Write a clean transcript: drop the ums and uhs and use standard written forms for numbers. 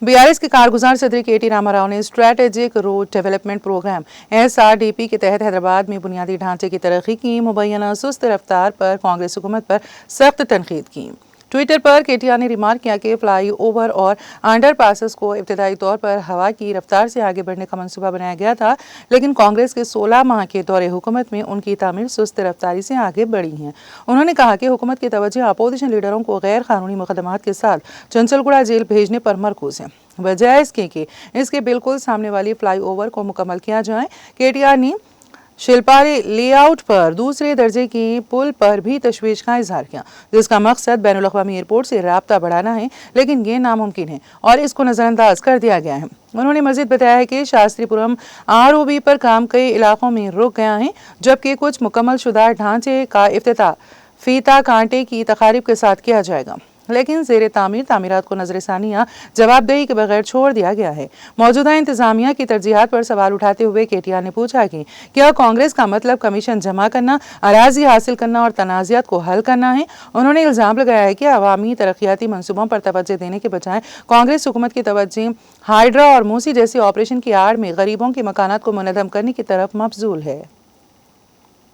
BRS के कारगुजार सदर KT Ramarao ने strategic road development programme SRDP के तहत हैदराबाद में बुनियादी ढांचे की तरक्की की मुबैना सुस्त रफ्तार पर कांग्रेस हुकूमत पर सख्त तनकीद की। ट्विटर पर KTR ने रिमार्क किया कि फ्लाई ओवर और अंडर पासेस को इब्तदाई तौर पर हवा की रफ्तार से आगे बढ़ने का मंसूबा बनाया गया था, लेकिन कांग्रेस के 16 माह के दौरे हुकूमत में उनकी तामीर सुस्त रफ्तारी से आगे बढ़ी है। उन्होंने कहा कि हुकूमत की तवज्जो अपोजिशन लीडरों को गैर कानूनी मुकदमात के साथ चंचलगुड़ा जेल भेजने पर मरकूज है, बजाय इसके कि इसके बिल्कुल सामने वाली फ्लाई ओवर को मुकम्मल किया जाए। KTR ने शिल्पारी लेआउट पर दूसरे दर्जे की पुल पर भी तशवीश का इजहार किया, जिसका मकसद बैनुल अक़वामी एयरपोर्ट से राब्ता बढ़ाना है, लेकिन ये नामुमकिन है और इसको नज़रअंदाज कर दिया गया है। उन्होंने मज़ीद बताया है कि शास्त्रीपुरम ROB पर काम कई इलाकों में रुक गया है, जबकि कुछ मुकम्मल शुदा ढांचे का इफ्तिताह फीता कांटे की तकारीब के साथ किया जाएगा, लेकिन ज़ेर तामीरात को नज़रसानिया जवाबदेही के बगैर छोड़ दिया गया है। मौजूदा इंतजामिया की तरजीहात पर सवाल उठाते हुए KTR ने पूछा कि क्या कांग्रेस का मतलब कमीशन जमा करना, अराजी हासिल करना और तनाज़ात को हल करना है। उन्होंने इल्ज़ाम लगाया है कि अवामी तरक्याती मनसूबों पर तवज्जो देने के बजाय कांग्रेस हुकूमत की तवज्जो हाइड्रा और मूसी जैसे ऑपरेशन की आड़ में गरीबों के मकानात को मुनज़्ज़म करने की तरफ मबज़ूल है।